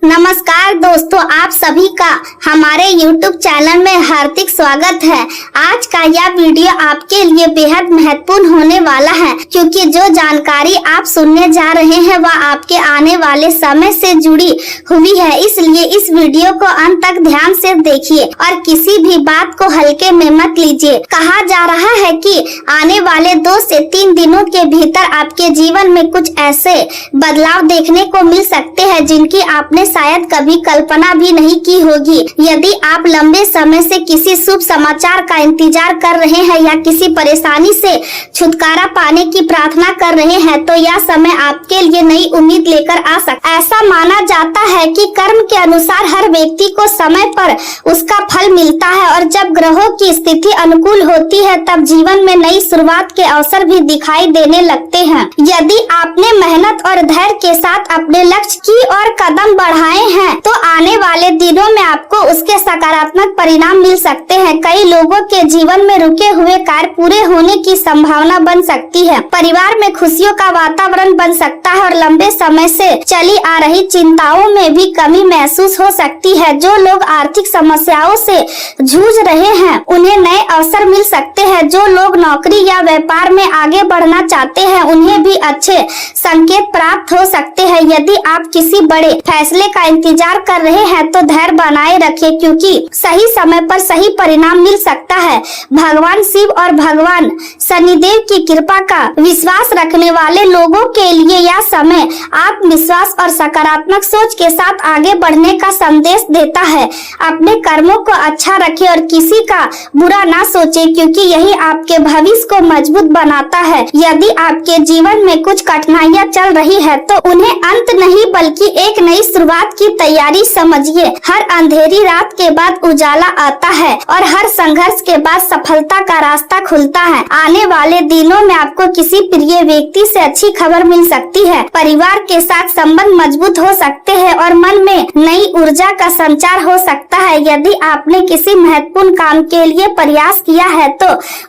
नमस्कार दोस्तों, आप सभी का हमारे YouTube चैनल में हार्दिक स्वागत है। आज का यह वीडियो आपके लिए बेहद महत्वपूर्ण होने वाला है, क्योंकि जो जानकारी आप सुनने जा रहे हैं वह आपके आने वाले समय से जुड़ी हुई है। इसलिए इस वीडियो को अंत तक ध्यान से देखिए और किसी भी बात को हल्के में मत लीजिए। कहा जा रहा है कि आने वाले 2 से 3 दिनों के भीतर आपके जीवन में कुछ ऐसे बदलाव देखने को मिल सकते हैं जिनकी आपने शायद कभी कल्पना भी नहीं की होगी। यदि आप लंबे समय से किसी शुभ समाचार का इंतजार कर रहे हैं या किसी परेशानी से छुटकारा पाने की प्रार्थना कर रहे हैं, तो यह समय आपके लिए नई उम्मीद लेकर आ सकता है। ऐसा माना जाता है कि कर्म के अनुसार हर व्यक्ति को समय पर उसका फल मिलता है और जब ग्रहों की स्थिति अनुकूल होती है तब जीवन में नई शुरुआत के अवसर भी दिखाई देने लगते हैं। यदि आपने मेहनत और धैर्य के साथ अपने लक्ष्य की ओर कदम बढ़ाए हैं तो आने वाले दिनों में आपको उसके सकारात्मक परिणाम मिल सकते हैं। कई लोगों के जीवन में रुके हुए कार्य पूरे होने की संभावना बन सकती है। परिवार में खुशियों का वातावरण बन सकता है और लंबे समय से चली आ रही चिंताओं में भी कमी महसूस हो सकती है। जो लोग आर्थिक समस्याओं से जूझ रहे हैं उन्हें नए अवसर मिल सकते हैं। जो लोग नौकरी या व्यापार में आगे बढ़ना चाहते हैं उन्हें भी अच्छे संकेत प्राप्त हो सकते हैं। यदि आप किसी बड़े फैसले का इंतजार कर रहे हैं तो धैर्य बनाए रखें, क्योंकि सही समय पर सही परिणाम मिल सकता है। भगवान शिव और भगवान शनिदेव की कृपा का विश्वास रखने वाले लोगों के लिए यह समय आत्मविश्वास और सकारात्मक सोच के साथ आगे बढ़ने का संदेश देता है। अपने कर्मों को अच्छा रखें और किसी का बुरा ना सोचें, क्योंकि यही आपके भविष्य को मजबूत बनाता है। यदि आपके जीवन में कुछ कठिनाइयां चल रही है तो उन्हें अंत नहीं बल्कि एक नई शुरुआत की तैयारी समझिए। हर अंधेरी रात के बाद उजाला आता है और हर संघर्ष के बाद सफलता का रास्ता खुलता है। आने वाले दिनों में आपको किसी प्रिय व्यक्ति से अच्छी खबर मिल सकती है। परिवार के साथ संबंध मजबूत हो सकते हैं और मन में नई ऊर्जा का संचार हो सकता है। यदि आपने किसी महत्वपूर्ण काम के लिए प्रयास किया है तो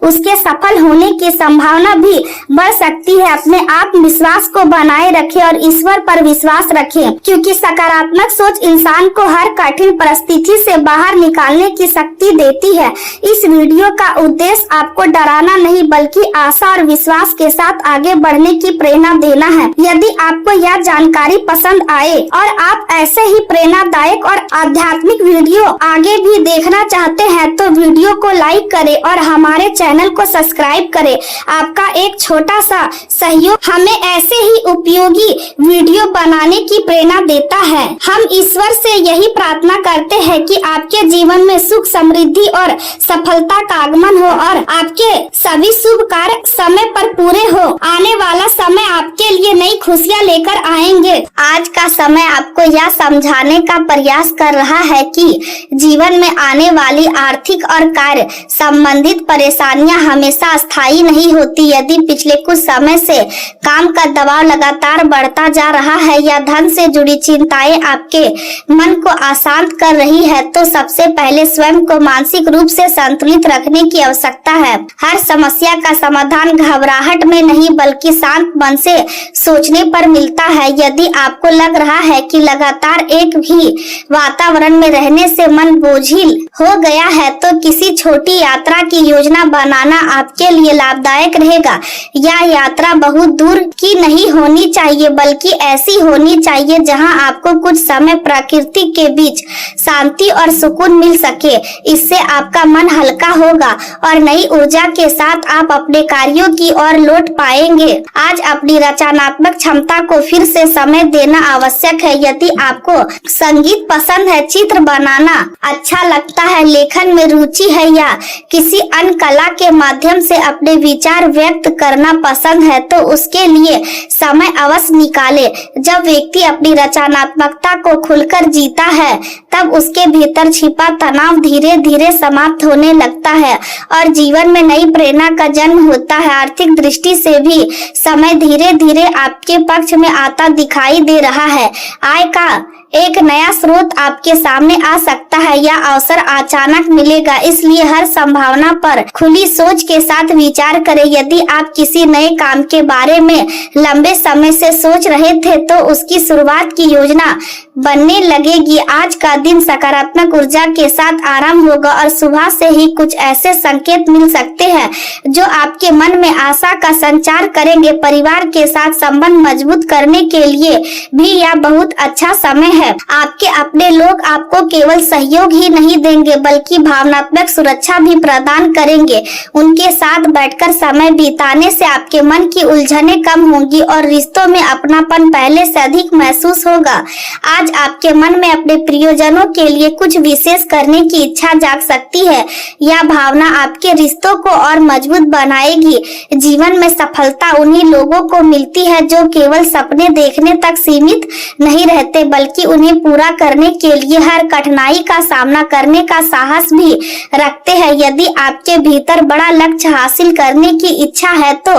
उसके सफल होने की संभावना भी बढ़ सकती है। अपने आत्मविश्वास को बनाए रखें और ईश्वर पर विश्वास रखें, क्योंकि सकारात्मक सोच इंसान को हर कठिन परिस्थिति से बाहर निकालने की शक्ति देती है। इस वीडियो का उद्देश्य आपको डराना नहीं बल्कि आशा और विश्वास के साथ आगे बढ़ने की प्रेरणा देना है। यदि आपको यह जानकारी पसंद आए और आप ऐसे ही प्रेरणादायक और आध्यात्मिक वीडियो आगे भी देखना चाहते हैं तो वीडियो को लाइक करें और हमारे चैनल को सब्सक्राइब करें। आपका एक छोटा सा सहयोग हमें ऐसे ही उपयोगी वीडियो बनाने की प्रेरणा देता है। हम ईश्वर से यही प्रार्थना करते हैं कि आपके जीवन में सुख, समृद्धि और सफलता का आगमन हो और आपके सभी शुभ कार्य समय पर पूरे हो। आने वाला समय आपके लिए नई खुशियां लेकर आएंगे। आज का समय आपको यह समझाने का प्रयास कर रहा है कि जीवन में आने वाली आर्थिक और कार्य संबंधित परेशानियां हमेशा स्थायी नहीं होती। यदि पिछले कुछ समय से काम का दबाव लगातार बढ़ता जा रहा है या धन से जुड़ी चिंताएं आपके मन को अशांत कर रही है तो सबसे पहले स्वयं को मानसिक रूप से संतुलित रखने की आवश्यकता है। हर समस्या का समाधान घबराहट में नहीं बल्कि शांत मन से सोचने पर मिलता है। यदि आपको लग रहा है कि लगातार एक भी वातावरण में रहने से मन बोझिल हो गया है तो किसी छोटी यात्रा की योजना बनाना आपके लिए लाभदायक रहेगा। यह यात्रा बहुत दूर की नहीं होनी चाहिए बल्कि ऐसी होनी चाहिए जहां आपको कुछ समय प्रकृति के बीच शांति और सुकून मिल सके। इससे आपका मन हल्का होगा और नई ऊर्जा के साथ आप अपने कार्यों की ओर लौट पाएंगे। आज अपनी रचनात्मक क्षमता को फिर से समय देना आवश्यक है। यदि आपको संगीत पसंद है, चित्र बनाना अच्छा लगता है, लेखन में रुचि है या किसी अन्य कला के माध्यम से अपने विचार व्यक्त करना पसंद है तो उसके लिए समय अवश्य निकाले। जब व्यक्ति अपनी रचनात्मकता को खुलकर जीता है तब उसके भीतर छिपा तनाव धीरे धीरे समाप्त होने लगता है और जीवन में नई प्रेरणा का जन्म होता है। आर्थिक दृष्टि से भी समय धीरे धीरे आपके पक्ष में आता दिखाई दे रहा है। आय का एक नया स्रोत आपके सामने आ सकता है या अवसर अचानक मिलेगा, इसलिए हर संभावना पर खुली सोच के साथ विचार करें। यदि आप किसी नए काम के बारे में लंबे समय से सोच रहे थे तो उसकी शुरुआत की योजना बनने लगेगी। आज का दिन सकारात्मक ऊर्जा के साथ आरंभ होगा और सुबह से ही कुछ ऐसे संकेत मिल सकते हैं जो आपके मन में आशा का संचार करेंगे। परिवार के साथ संबंध मजबूत करने के लिए भी यह बहुत अच्छा समय है। आपके अपने लोग आपको केवल सहयोग ही नहीं देंगे बल्कि भावनात्मक सुरक्षा भी प्रदान करेंगे। उनके साथ बैठकर समय बिताने से आपके मन की उलझनें कम होंगी और रिश्तों में अपनापन पहले से अधिक महसूस होगा। आज आपके मन में अपने प्रियजनों के लिए कुछ विशेष करने की इच्छा जाग सकती है। यह भावना आपके रिश्तों को और मजबूत बनाएगी। जीवन में सफलता उन्हीं लोगों को मिलती है जो केवल सपने देखने तक सीमित नहीं रहते बल्कि उन्हें पूरा करने के लिए हर कठिनाई का सामना करने का साहस भी रखते हैं। यदि आपके भीतर बड़ा लक्ष्य हासिल करने की इच्छा है तो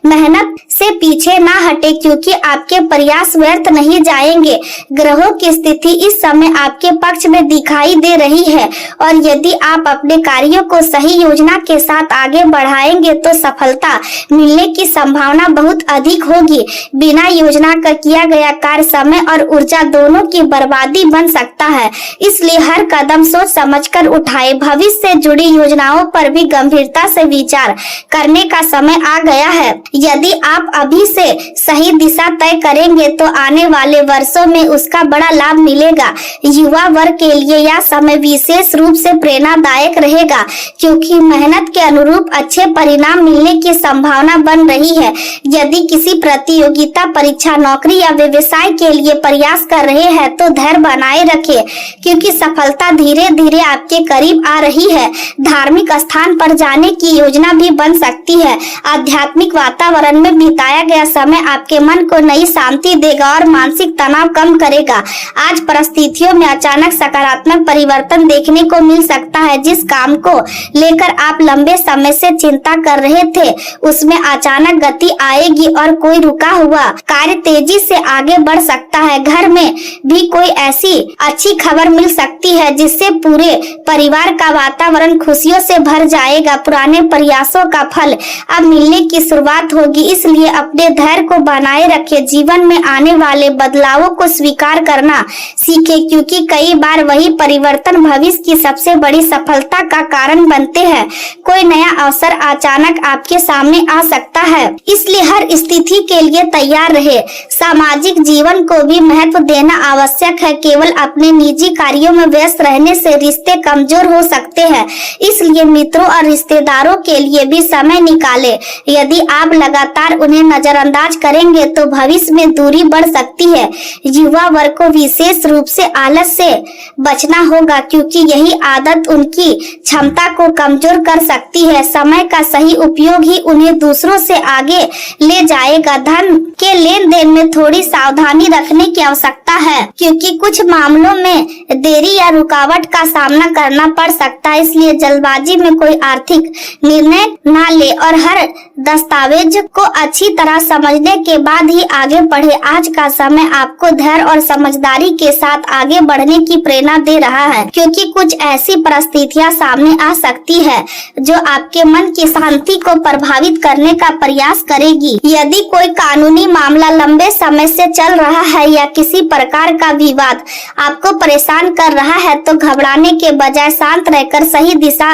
मेहनत से पीछे ना हटे, क्योंकि आपके प्रयास व्यर्थ नहीं जाएंगे। ग्रहों की स्थिति इस समय आपके पक्ष में दिखाई दे रही है और यदि आप अपने कार्यों को सही योजना के साथ आगे बढ़ाएंगे तो सफलता मिलने की संभावना बहुत अधिक होगी। बिना योजना का किया गया कार्य समय और ऊर्जा दोनों की बर्बादी बन सकता है, इसलिए हर कदम सोच समझकर उठाएं। भविष्य से जुड़ी योजनाओं पर भी गंभीरता से विचार करने का समय आ गया है। यदि आप अभी से सही दिशा तय करेंगे तो आने वाले वर्षों में उसका बड़ा लाभ मिलेगा। युवा वर्ग के लिए यह समय विशेष रूप से प्रेरणादायक रहेगा, क्योंकि मेहनत के अनुरूप अच्छे परिणाम मिलने की संभावना बन रही है। यदि किसी प्रतियोगिता परीक्षा, नौकरी या व्यवसाय के लिए प्रयास कर रहे हैं तो धैर्य बनाए रखें, क्योंकि सफलता धीरे धीरे आपके करीब आ रही है। धार्मिक स्थान पर जाने की योजना भी बन सकती है। आध्यात्मिक वातावरण में बिताया गया समय आपके मन को नई शांति देगा और मानसिक तनाव कम करेगा। आज परिस्थितियों में अचानक सकारात्मक परिवर्तन देखने को मिल सकता है। जिस काम को लेकर आप लंबे समय से चिंता कर रहे थे उसमें अचानक गति आएगी और कोई रुका हुआ कार्य तेजी से आगे बढ़ सकता है। घर में भी कोई ऐसी अच्छी खबर मिल सकती है जिससे पूरे परिवार का वातावरण खुशियों से भर जाएगा। पुराने प्रयासों का फल अब मिलने की शुरुआत होगी, इसलिए अपने धैर्य को बनाए रखें। जीवन में आने वाले बदलावों को स्वीकार करना सीखें, क्योंकि कई बार वही परिवर्तन भविष्य की सबसे बड़ी सफलता का कारण बनते हैं। कोई नया अवसर अचानक आपके सामने आ सकता है, इसलिए हर स्थिति के लिए तैयार रहे। सामाजिक जीवन को भी महत्व देना आवश्यक है। केवल अपने निजी कार्यों में व्यस्त रहने से रिश्ते कमजोर हो सकते हैं, इसलिए मित्रों और रिश्तेदारों के लिए भी समय निकालें। यदि आप लगातार उन्हें नजरअंदाज करेंगे तो भविष्य में दूरी बढ़ सकती है। युवा वर्ग को विशेष रूप से आलस से बचना होगा, क्योंकि यही आदत उनकी क्षमता को कमजोर कर सकती है। समय का सही उपयोग ही उन्हें दूसरों से आगे ले जाएगा। धन के लेन देन में थोड़ी सावधानी रखने की आवश्यकता है, क्योंकि कुछ मामलों में देरी या रुकावट का सामना करना पड़ सकता है, इसलिए जल्दबाजी में कोई आर्थिक निर्णय ना ले और हर दस्तावेज को अच्छी तरह समझने के बाद ही आगे बढ़े। आज का समय आपको धैर्य और समझदारी के साथ आगे बढ़ने की प्रेरणा दे रहा है, क्योंकि कुछ ऐसी परिस्थितियां सामने आ सकती है जो आपके मन की शांति को प्रभावित करने का प्रयास करेगी। यदि कोई कानूनी मामला लंबे समय से चल रहा है या किसी प्रकार का विवाद आपको परेशान कर रहा है तो घबराने के बजाय शांत रहकर सही दिशा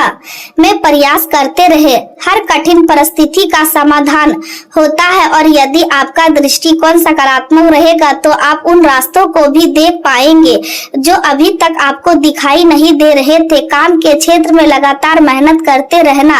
में प्रयास करते रहे। हर कठिन परिस्थिति का समाधान होता है और यदि आपका दृष्टिकोण सकारात्मक रहेगा तो आप उन रास्तों को भी देख पाएंगे जो अभी तक आपको दिखाई नहीं दे रहे थे। काम के क्षेत्र में लगातार मेहनत करते रहना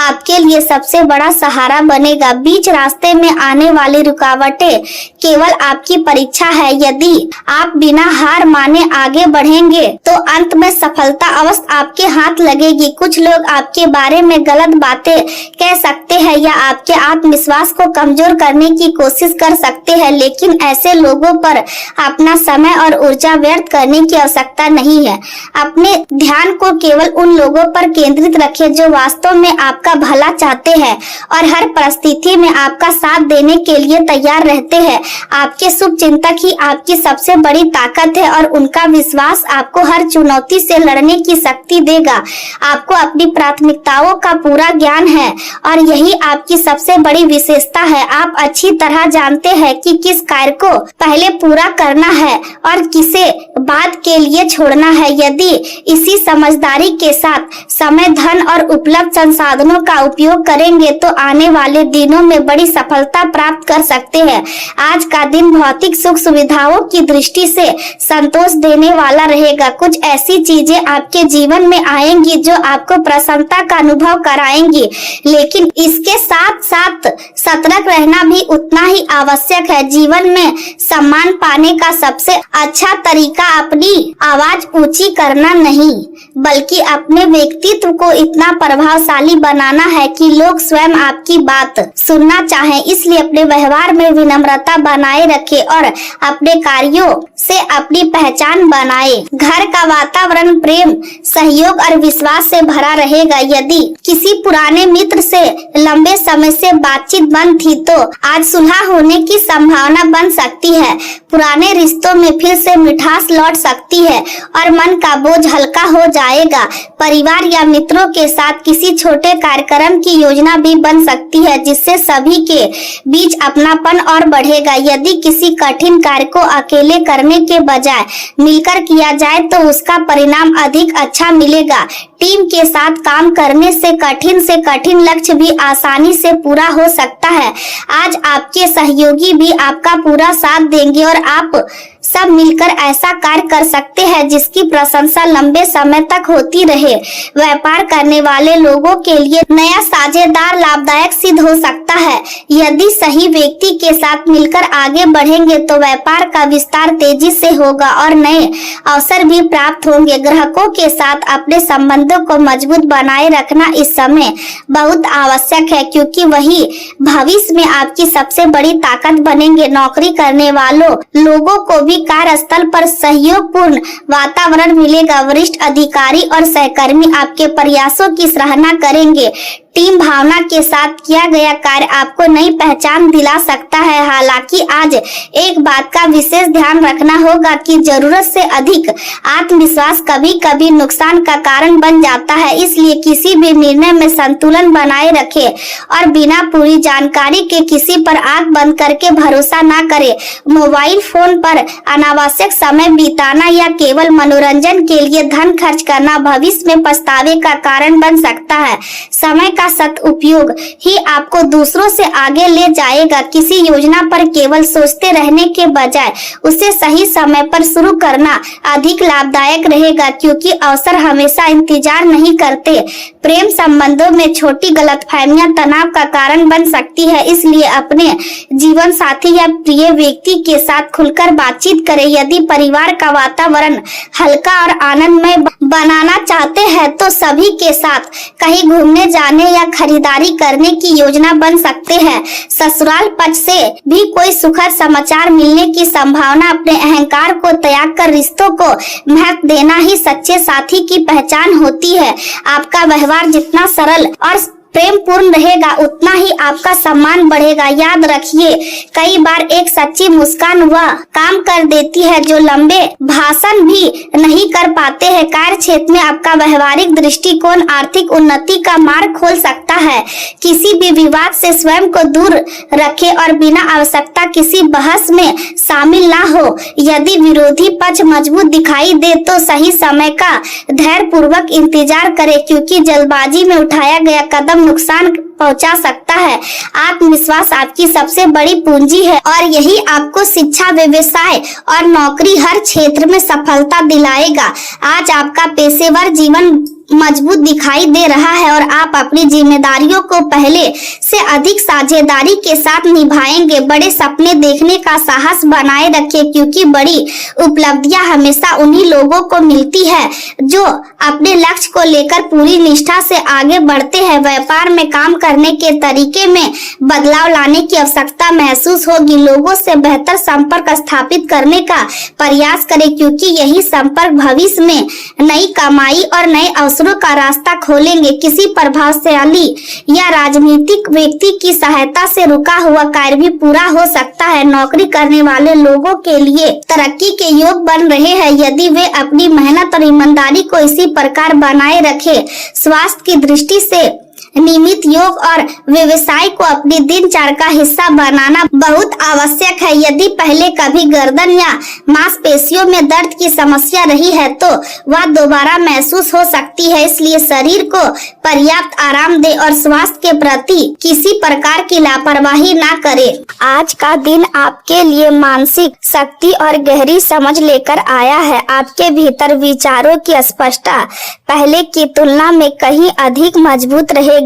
आपके लिए सबसे बड़ा सहारा बनेगा। बीच रास्ते में आने वाली रुकावटें केवल आपकी परीक्षा है। यदि आप बिना हार माने आगे बढ़ेंगे तो अंत में सफलता अवश्य आपके हाथ लगेगी। कुछ लोग आपके बारे में गलत बातें कह सकते हैं या आपके आत्मविश्वास को कमजोर करने की कोशिश कर सकते हैं, लेकिन ऐसे लोगों पर अपना समय और ऊर्जा व्यर्थ करने की आवश्यकता नहीं है। अपने ध्यान को केवल उन लोगों पर केंद्रित रखें जो वास्तव में आपका भला चाहते हैं और हर परिस्थिति में आपका साथ देने के लिए तैयार रहते हैं। आपके शुभ चिंतक ही आपकी सबसे बड़ी ताकत है और उनका विश्वास आपको हर चुनौती से लड़ने की शक्ति देगा। आपको अपनी प्राथमिकताओं का पूरा ज्ञान है और यही आपकी सबसे बड़ी विशेषता है। आप अच्छी तरह जानते हैं कि किस कार्य को पहले पूरा करना है और किसे बाद के लिए छोड़ना है। यदि इसी समझदारी के साथ समय, धन और उपलब्ध संसाधनों का उपयोग करेंगे तो आने वाले दिनों में बड़ी सफलता प्राप्त कर सकते हैं। आज का दिन भौतिक सुख सुविधाओं की दृष्टि से संतोष देने वाला रहेगा। कुछ ऐसी चीजें आपके जीवन में आएंगी जो आपको प्रसन्नता का अनुभव कराएंगी, लेकिन इसके साथ साथ सतर्क रहना भी उतना ही आवश्यक है। जीवन में सम्मान पाने का सबसे अच्छा तरीका अपनी आवाज ऊंची करना नहीं, बल्कि अपने व्यक्तित्व को इतना प्रभावशाली बनाना है कि लोग स्वयं आपकी बात सुनना चाहें। इसलिए अपने व्यवहार में विनम्रता बनाए रखें और अपने कार्यों से अपनी पहचान बनाए। घर का वातावरण प्रेम, सहयोग और विश्वास से भरा रहेगा। यदि किसी पुराने मित्र से लंबे समय से बातचीत बंद थी तो आज सुलह होने की संभावना बन सकती है। पुराने रिश्तों में फिर से मिठास लौट सकती है और मन का बोझ हल्का हो जाएगा। परिवार या मित्रों के साथ किसी छोटे कार्यक्रम की योजना भी बन सकती है, जिससे सभी के बीच अपनापन और बढ़ेगा। यदि किसी कठिन कार्य को अकेले करने के बजाय मिलकर किया जाए तो उसका परिणाम अधिक अच्छा मिलेगा। टीम के साथ काम करने से कठिन लक्ष्य भी आसानी से पूरा हो सकता है। आज आपके सहयोगी भी आपका पूरा साथ देंगे और आप सब मिलकर ऐसा कार्य कर सकते हैं जिसकी प्रशंसा लंबे समय तक होती रहे। व्यापार करने वाले लोगों के लिए नया साझेदार लाभदायक सिद्ध हो सकता है। यदि सही व्यक्ति के साथ मिलकर आगे बढ़ेंगे तो व्यापार का विस्तार तेजी से होगा और नए अवसर भी प्राप्त होंगे। ग्राहकों के साथ अपने संबंधों को मजबूत बनाए रखना इस समय बहुत आवश्यक है, क्योंकि वही भविष्य में आपकी सबसे बड़ी ताकत बनेंगे। नौकरी करने वालों लोगों को भी कार्यस्थल पर सहयोगपूर्ण वातावरण मिलेगा। वरिष्ठ अधिकारी और सहकर्मी आपके प्रयासों की सराहना करेंगे। टीम भावना के साथ किया गया कार्य आपको नई पहचान दिला सकता है। हालांकि आज एक बात का विशेष ध्यान रखना होगा कि जरूरत से अधिक आत्मविश्वास कभी कभी नुकसान का कारण बन जाता है। इसलिए किसी भी निर्णय में संतुलन बनाए रखें और बिना पूरी जानकारी के किसी पर आंख बंद करके भरोसा ना करें। मोबाइल फोन पर अनावश्यक समय बिताना या केवल मनोरंजन के लिए धन खर्च करना भविष्य में पछतावे का कारण बन सकता है। समय का सदुपयोग ही आपको दूसरों से आगे ले जाएगा। किसी योजना पर केवल सोचते रहने के बजाय उसे सही समय पर शुरू करना अधिक लाभदायक रहेगा, क्योंकि अवसर हमेशा इंतजार नहीं करते। प्रेम संबंधों में छोटी गलतफहमियां तनाव का कारण बन सकती है, इसलिए अपने जीवन साथी या प्रिय व्यक्ति के साथ खुलकर बातचीत करें। यदि परिवार का वातावरण हल्का और आनंदमय बनाना चाहते हैं तो सभी के साथ कहीं घूमने जाने या खरीदारी करने की योजना बन सकते हैं। ससुराल पक्ष से भी कोई सुखद समाचार मिलने की संभावना। अपने अहंकार को त्याग कर रिश्तों को महत्व देना ही सच्चे साथी की पहचान होती है। आपका व्यवहार जितना सरल और प्रेम पूर्ण रहेगा उतना ही आपका सम्मान बढ़ेगा। याद रखिए, कई बार एक सच्ची मुस्कान वह काम कर देती है जो लंबे भाषण भी नहीं कर पाते हैं। कार्य क्षेत्र में आपका व्यवहारिक दृष्टिकोण आर्थिक उन्नति का मार्ग खोल सकता है। किसी भी विवाद से स्वयं को दूर रखें और बिना आवश्यकता किसी बहस में शामिल ना हो। यदि विरोधी पक्ष मजबूत दिखाई दे तो सही समय का धैर्य पूर्वक इंतजार करें, क्योंकि जल्दबाजी में उठाया गया कदम नुकसान पहुंचा सकता है। आत्मविश्वास आपकी सबसे बड़ी पूंजी है और यही आपको शिक्षा, व्यवसाय और नौकरी हर क्षेत्र में सफलता दिलाएगा। आज आपका पेशेवर जीवन मजबूत दिखाई दे रहा है और आप अपनी जिम्मेदारियों को पहले से अधिक साझेदारी के साथ निभाएंगे। बड़े सपने देखने का साहस बनाए रखें, क्योंकि बड़ी उपलब्धियां हमेशा उन्हीं लोगों को मिलती है जो अपने लक्ष्य को लेकर पूरी निष्ठा से आगे बढ़ते हैं। व्यापार में काम करने के तरीके में बदलाव लाने की आवश्यकता महसूस होगी। लोगों से बेहतर संपर्क स्थापित करने का प्रयास करें, क्योंकि यही संपर्क भविष्य में नई कमाई और नए अवसरों का रास्ता खोलेंगे। किसी प्रभावशाली या राजनीतिक व्यक्ति की सहायता से रुका हुआ कार्य भी पूरा हो सकता है। नौकरी करने वाले लोगों के लिए तरक्की के योग बन रहे हैं, यदि वे अपनी मेहनत और ईमानदारी को इसी प्रकार बनाए रखें। स्वास्थ्य की दृष्टि से नियमित योग और व्यवसाय को अपनी दिनचर्या का हिस्सा बनाना बहुत आवश्यक है। यदि पहले कभी गर्दन या मांसपेशियों में दर्द की समस्या रही है तो वह दोबारा महसूस हो सकती है, इसलिए शरीर को पर्याप्त आराम दे और स्वास्थ्य के प्रति किसी प्रकार की लापरवाही ना करे। आज का दिन आपके लिए मानसिक शक्ति और गहरी समझ लेकर आया है। आपके भीतर विचारों की स्पष्टता पहले की तुलना में कहीं अधिक मजबूत रहेगी।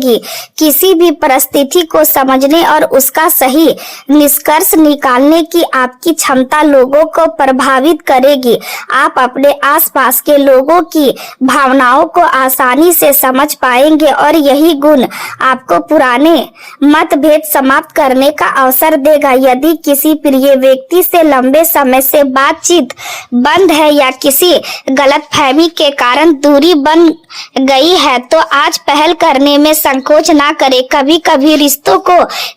किसी भी परिस्थिति को समझने और उसका सही निष्कर्ष निकालने की आपकी क्षमता लोगों को प्रभावित करेगी। आप अपने आसपास के लोगों की भावनाओं को आसानी से समझ पाएंगे और यही गुण आपको पुराने मतभेद समाप्त करने का अवसर देगा। यदि किसी प्रिय व्यक्ति से लंबे समय से बातचीत बंद है या किसी गलतफहमी के कारण दूरी बन गई है तो आज पहल करने में संकोच ना करें। कभी कभी रिश्तों को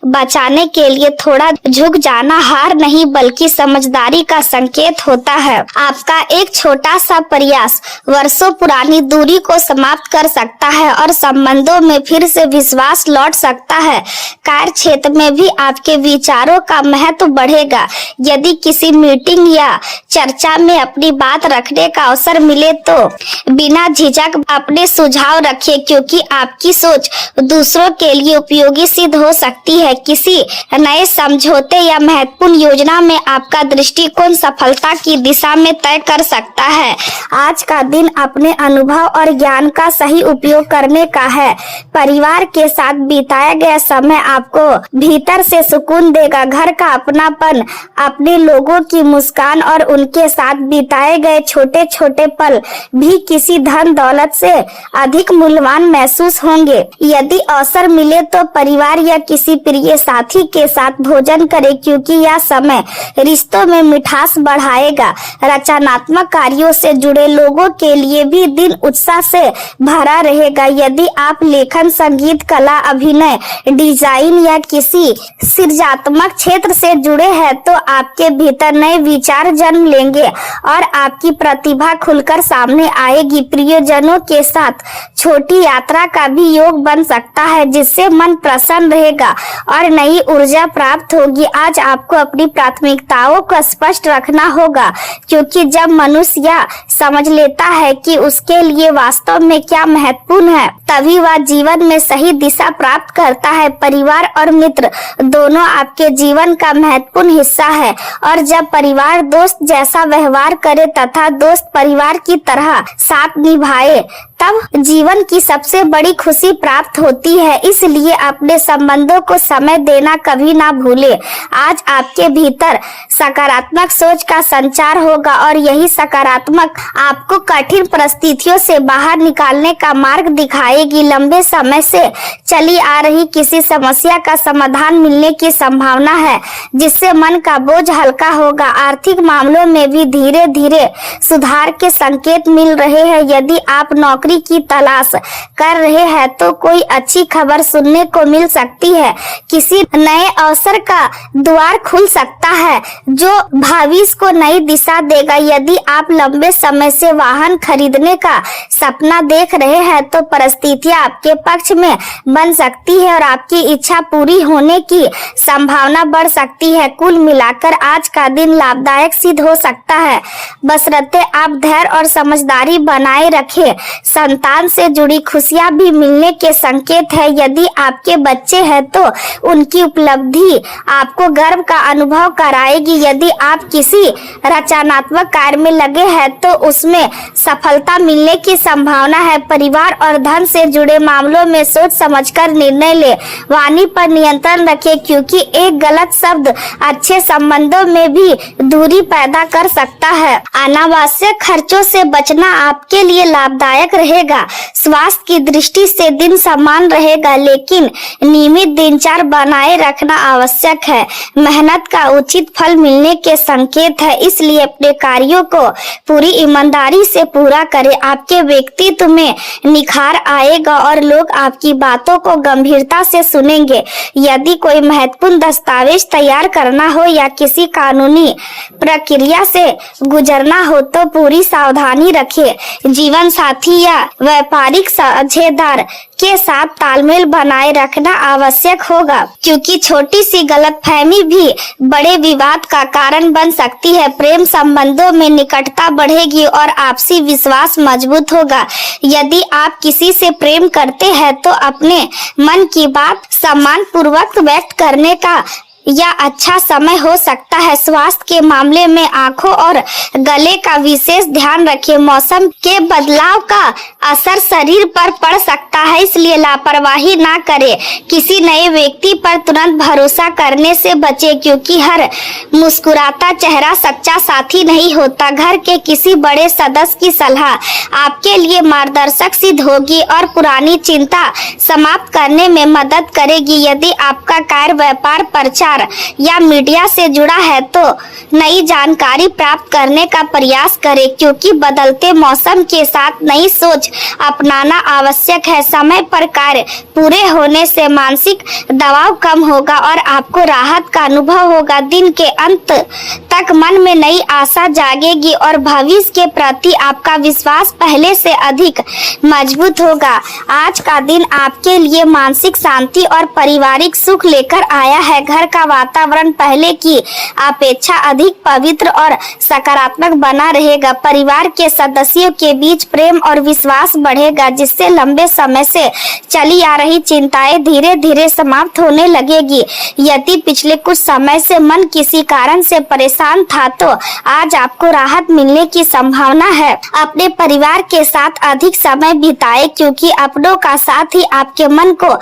बचाने के लिए थोड़ा झुक जाना हार नहीं बल्कि समझदारी का संकेत होता है। आपका एक छोटा सा प्रयास वर्षों पुरानी दूरी को समाप्त कर सकता है और संबंधों में फिर से विश्वास लौट सकता है। कार्य क्षेत्र में भी आपके विचारों का महत्व बढ़ेगा। यदि किसी मीटिंग या चर्चा में अपनी बात रखने का अवसर मिले तो बिना झिझक अपने सुझाव रखिए, क्योंकि आपकी सोच दूसरों के लिए उपयोगी सिद्ध हो सकती है। किसी नए समझौते या महत्वपूर्ण योजना में आपका दृष्टिकोण सफलता की दिशा में तय कर सकता है। आज का दिन अपने अनुभव और ज्ञान का सही उपयोग करने का है। परिवार के साथ बिताया गया समय आपको भीतर से सुकून देगा। घर का अपनापन, अपने लोगों की मुस्कान और उनके साथ बिताए गए छोटे छोटे पल भी किसी धन दौलत से अधिक मूल्यवान महसूस होंगे। यदि अवसर मिले तो परिवार या किसी प्रिय साथी के साथ भोजन करें, क्योंकि यह समय रिश्तों में मिठास बढ़ाएगा। रचनात्मक कार्यों से जुड़े लोगों के लिए भी दिन उत्साह से भरा रहेगा। यदि आप लेखन, संगीत, कला, अभिनय, डिजाइन या किसी सृजनात्मक क्षेत्र से जुड़े हैं तो आपके भीतर नए विचार जन्म लेंगे और आपकी प्रतिभा खुलकर सामने आएगी। प्रियजनों के साथ छोटी यात्रा का भी योग बन सकता है, जिससे मन प्रसन्न रहेगा और नई ऊर्जा प्राप्त होगी। आज आपको अपनी प्राथमिकताओं को स्पष्ट रखना होगा, क्योंकि जब मनुष्य यह समझ लेता है कि उसके लिए वास्तव में क्या महत्वपूर्ण है, तभी वह जीवन में सही दिशा प्राप्त करता है। परिवार और मित्र दोनों आपके जीवन का महत्वपूर्ण हिस्सा है और जब परिवार दोस्त जैसा व्यवहार करे तथा दोस्त परिवार की तरह साथ निभाए तब जीवन की सबसे बड़ी खुशी प्राप्त होती है। इसलिए अपने संबंधों को समय देना कभी ना भूले। आज आपके भीतर सकारात्मक सोच का संचार होगा और यही सकारात्मक आपको कठिन परिस्थितियों से बाहर निकालने का मार्ग दिखाएगी। लंबे समय से चली आ रही किसी समस्या का समाधान मिलने की संभावना है, जिससे मन का बोझ हल्का होगा। आर्थिक मामलों में भी धीरे धीरे सुधार के संकेत मिल रहे हैं। यदि आप नौकरी की तलाश कर रहे हैं तो कोई अच्छी खबर सुनने को मिल सकती है। किसी नए अवसर का द्वार खुल सकता है जो भविष्य को नई दिशा देगा। यदि आप लंबे समय से वाहन खरीदने का सपना देख रहे हैं तो परिस्थितियां आपके पक्ष में बन सकती है और आपकी इच्छा पूरी होने की संभावना बढ़ सकती है। कुल मिलाकर आज का दिन लाभदायक सिद्ध हो सकता है, बशर्ते आप धैर्य और समझदारी बनाए रखें। संतान से जुड़ी खुशियां भी मिलने के संकेत है। यदि आपके बच्चे हैं तो उनकी उपलब्धि आपको गर्व का अनुभव कराएगी। यदि आप किसी रचनात्मक कार्य में लगे हैं तो उसमें सफलता मिलने की संभावना है। परिवार और धन से जुड़े मामलों में सोच समझकर निर्णय ले। वाणी पर नियंत्रण रखें क्योंकि एक गलत शब्द अच्छे संबंधों में भी दूरी पैदा कर सकता है। अनावश्यक खर्चों से बचना आपके लिए लाभदायक रहेगा। स्वास्थ्य की दृष्टि से दिन समान रहेगा, लेकिन नियमित दिनचर्या बनाए रखना आवश्यक है। मेहनत का उचित फल मिलने के संकेत है, इसलिए अपने कार्यों को पूरी ईमानदारी से पूरा करें। आपके व्यक्तित्व में निखार आएगा और लोग आपकी बातों को गंभीरता से सुनेंगे। यदि कोई महत्वपूर्ण दस्तावेज तैयार करना हो या किसी कानूनी प्रक्रिया से गुजरना हो तो पूरी सावधानी रखें। जीवन साथी या व्यापारिक साझेदार के साथ तालमेल बनाए रखना आवश्यक होगा, क्योंकि छोटी सी गलतफहमी भी बड़े विवाद का कारण बन सकती है। प्रेम संबंधों में निकटता बढ़ेगी और आपसी विश्वास मजबूत होगा। यदि आप किसी से प्रेम करते हैं तो अपने मन की बात सम्मान पूर्वक व्यक्त करने का यह अच्छा समय हो सकता है। स्वास्थ्य के मामले में आंखों और गले का विशेष ध्यान रखें। मौसम के बदलाव का असर शरीर पर पड़ सकता है, इसलिए लापरवाही ना करें। किसी नए व्यक्ति पर तुरंत भरोसा करने से बचें, क्योंकि हर मुस्कुराता चेहरा सच्चा साथी नहीं होता। घर के किसी बड़े सदस्य की सलाह आपके लिए मार्गदर्शक सिद्ध होगी और पुरानी चिंता समाप्त करने में मदद करेगी। यदि आपका कार्य, व्यापार, प्रचार या मीडिया से जुड़ा है तो नई जानकारी प्राप्त करने का प्रयास करें, क्योंकि बदलते मौसम के साथ नई सोच अपनाना आवश्यक है। समय पर कार्य पूरे होने से मानसिक दबाव कम होगा और आपको राहत का अनुभव होगा। दिन के अंत तक मन में नई आशा जागेगी और भविष्य के प्रति आपका विश्वास पहले से अधिक मजबूत होगा। आज का दिन आपके लिए मानसिक शांति और पारिवारिक सुख लेकर आया है। घर का वातावरण पहले की अपेक्षा अधिक पवित्र और सकारात्मक बना रहेगा। परिवार के सदस्यों के बीच प्रेम और विश्वास बढ़ेगा, जिससे लंबे समय से चली आ रही चिंताएं धीरे धीरे समाप्त होने लगेगी। यदि पिछले कुछ समय से मन किसी कारण से परेशान था तो आज आपको राहत मिलने की संभावना है। अपने परिवार के साथ अधिक समय बिताएं, क्योंकि अपनों का साथ ही आपके मन को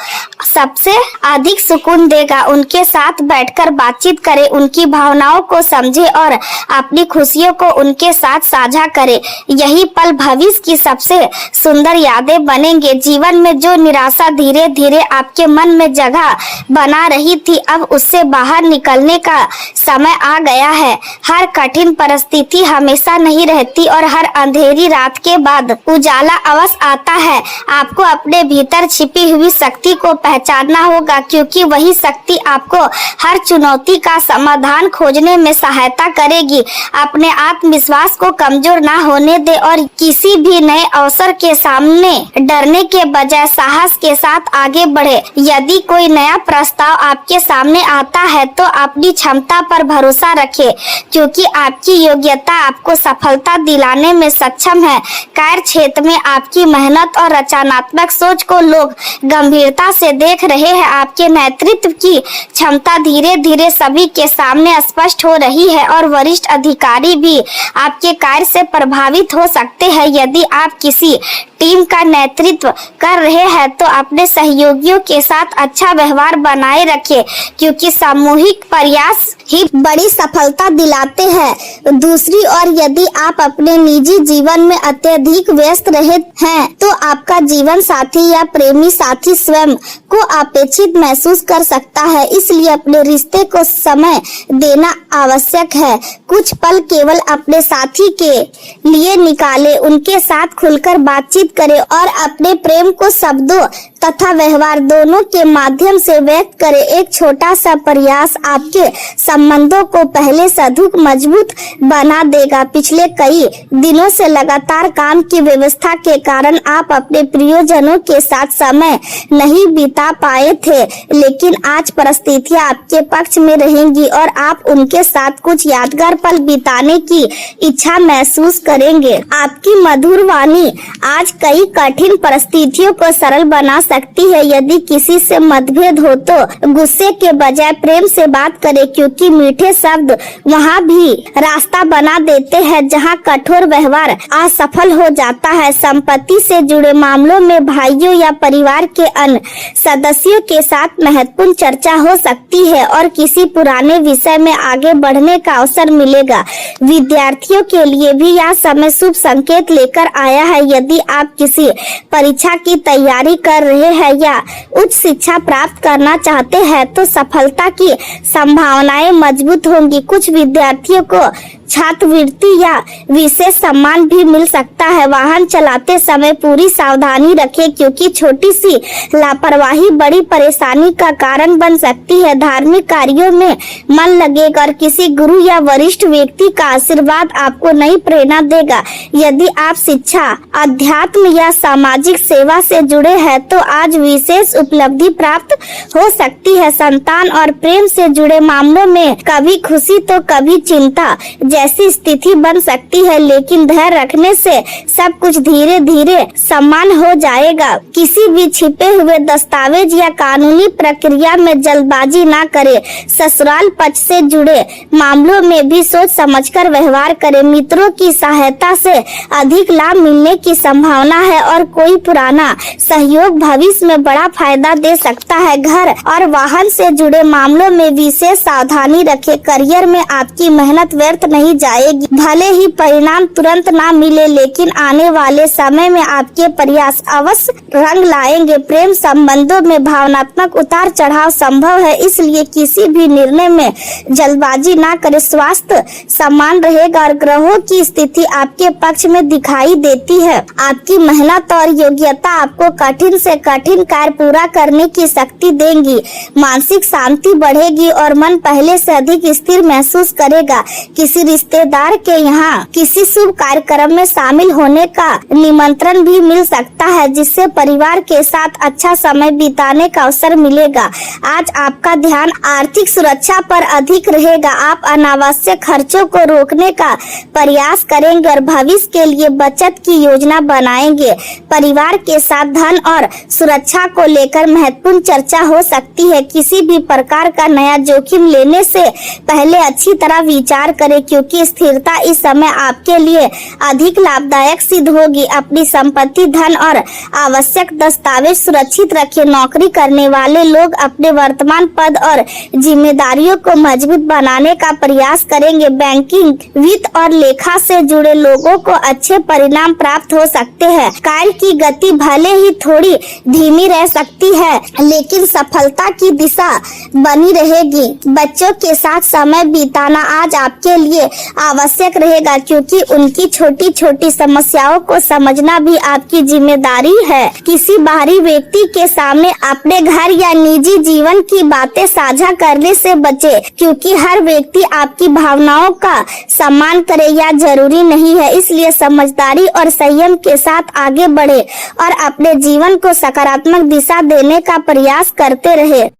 सबसे अधिक सुकून देगा। उनके साथ बैठकर बातचीत करें, उनकी भावनाओं को समझें और अपनी खुशियों को उनके साथ साझा करें। यही पल भविष्य की सबसे सुंदर यादें बनेंगे। जीवन में जो निराशा धीरे धीरे आपके मन में जगह बना रही थी, अब उससे बाहर निकलने का समय आ गया है। हर कठिन परिस्थिति हमेशा नहीं रहती और हर अंधेरी रात के बाद उजाला अवश्य आता है। आपको अपने भीतर छिपी हुई शक्ति को पहचानना होगा, क्योंकि वही शक्ति आपको हर चुनौती का समाधान खोजने में सहायता करेगी। अपने आत्मविश्वास को कमजोर ना होने दे और किसी भी नए अवसर के सामने डरने के बजाय साहस के साथ आगे बढ़े। यदि कोई नया प्रस्ताव आपके सामने आता है तो अपनी क्षमता पर भरोसा रखें, क्योंकि आपकी योग्यता आपको सफलता दिलाने में सक्षम है। कार्य क्षेत्र में आपकी मेहनत और रचनात्मक सोच को लोग गंभीरता से देख रहे हैं। आपके नेतृत्व की क्षमता धीरे धीरे सभी के सामने स्पष्ट हो रही है और वरिष्ठ अधिकारी भी आपके कार्य से प्रभावित हो सकते हैं। यदि आप किसी टीम का नेतृत्व कर रहे हैं तो अपने सहयोगियों के साथ अच्छा व्यवहार बनाए रखें, क्योंकि सामूहिक प्रयास ही बड़ी सफलता दिलाते हैं। दूसरी ओर यदि आप अपने निजी जीवन में अत्यधिक व्यस्त रहे हैं तो आपका जीवन साथी या प्रेमी साथी स्वयं को अपेक्षित महसूस कर सकता है, इसलिए अपने रिश्ते को समय देना आवश्यक है। कुछ पल केवल अपने साथी के लिए निकालें, उनके साथ खुलकर बातचीत करें और अपने प्रेम को शब्दों तथा व्यवहार दोनों के माध्यम से व्यक्त करें। एक छोटा सा प्रयास आपके संबंधों को पहले से अधिक मजबूत बना देगा। पिछले कई दिनों से लगातार काम की व्यवस्था के कारण आप अपने प्रियजनों के साथ समय नहीं बिता पाए थे, लेकिन आज परिस्थितियां आपके पक्ष में रहेंगी और आप उनके साथ कुछ यादगार पल बिताने की इच्छा महसूस करेंगे। आपकी मधुर वाणी आज कई कठिन परिस्थितियों को सरल बना सकती है। यदि किसी से मतभेद हो तो गुस्से के बजाय प्रेम से बात करें, क्योंकि मीठे शब्द वहाँ भी रास्ता बना देते हैं जहाँ कठोर व्यवहार असफल हो जाता है। संपत्ति से जुड़े मामलों में भाइयों या परिवार के अन्य सदस्यों के साथ महत्वपूर्ण चर्चा हो सकती है और किसी पुराने विषय में आगे बढ़ने का अवसर मिलेगा। विद्यार्थियों के लिए भी यह समय शुभ संकेत लेकर आया है। यदि आप किसी परीक्षा की तैयारी कर रहे हैं या उच्च शिक्षा प्राप्त करना चाहते हैं तो सफलता की संभावनाएं मजबूत होंगी। कुछ विद्यार्थियों को छात्रवृत्ति या विशेष सम्मान भी मिल सकता है। वाहन चलाते समय पूरी सावधानी रखें, क्योंकि छोटी सी लापरवाही बड़ी परेशानी का कारण बन सकती है। धार्मिक कार्यों में मन लगेगा और किसी गुरु या वरिष्ठ व्यक्ति का आशीर्वाद आपको नई प्रेरणा देगा। यदि आप शिक्षा, अध्यात्म या सामाजिक सेवा से जुड़े हैं तो आज विशेष उपलब्धि प्राप्त हो सकती है। संतान और प्रेम से जुड़े मामलों में कभी खुशी तो कभी चिंता जैसी स्थिति बन सकती है, लेकिन धैर्य रखने से सब कुछ धीरे धीरे समान हो जाएगा। किसी भी छिपे हुए दस्तावेज या कानूनी प्रक्रिया में जल्दबाजी ना करें। ससुराल पक्ष से जुड़े मामलों में भी सोच समझकर व्यवहार करें। मित्रों की सहायता से अधिक लाभ मिलने की संभावना है और कोई पुराना सहयोग भविष्य में बड़ा फायदा दे सकता है। घर और वाहन से जुड़े मामलों में विशेष सावधानी रखें। करियर में आपकी मेहनत व्यर्थ नहीं जाएगी। भले ही परिणाम तुरंत ना मिले, लेकिन आने वाले समय में आपके प्रयास अवश्य रंग लाएंगे। प्रेम संबंधों में भावनात्मक उतार चढ़ाव संभव है, इसलिए किसी भी निर्णय में जल्दबाजी ना करें। स्वास्थ्य समान रहेगा और ग्रहों की स्थिति आपके पक्ष में दिखाई देती है। आपकी मेहनत और योग्यता आपको कठिन से कठिन कार्य पूरा करने की शक्ति देंगी। मानसिक शांति बढ़ेगी और मन पहले से अधिक स्थिर महसूस करेगा। किसी रिश्तेदार के यहाँ किसी शुभ कार्यक्रम में शामिल होने का निमंत्रण भी मिल सकता है, जिससे परिवार के साथ अच्छा समय बिताने का अवसर मिलेगा। आज आपका ध्यान आर्थिक सुरक्षा पर अधिक रहेगा। आप अनावश्यक खर्चों को रोकने का प्रयास करेंगे और भविष्य के लिए बचत की योजना बनाएंगे। परिवार के साथ धन और सुरक्षा को लेकर महत्वपूर्ण चर्चा हो सकती है। किसी भी प्रकार का नया जोखिम लेने से पहले अच्छी तरह विचार करें, क्योंकि स्थिरता इस समय आपके लिए अधिक लाभदायक सिद्ध होगी। अपनी संपत्ति, धन और आवश्यक दस्तावेज सुरक्षित रखें। नौकरी करने वाले लोग अपने वर्तमान पद और जिम्मेदारियों को मजबूत बनाने का प्रयास करेंगे। बैंकिंग, वित्त और लेखा से जुड़े लोगों को अच्छे परिणाम प्राप्त हो सकते हैं। कार्य की गति भले ही थोड़ी धीमी रह सकती है, लेकिन सफलता की दिशा बनी रहेगी। बच्चों के साथ समय बिताना आज आपके लिए आवश्यक रहेगा, क्योंकि उनकी छोटी छोटी समस्याओं को समझना भी आपकी जिम्मेदारी है। किसी बाहरी व्यक्ति के सामने अपने घर या निजी जीवन की बातें साझा करने से बचे, क्योंकि हर व्यक्ति आपकी भावनाओं का सम्मान करे या जरूरी नहीं है। इसलिए समझदारी और संयम के साथ आगे बढ़े और अपने जीवन को सकारात्मक दिशा देने का प्रयास करते रहे।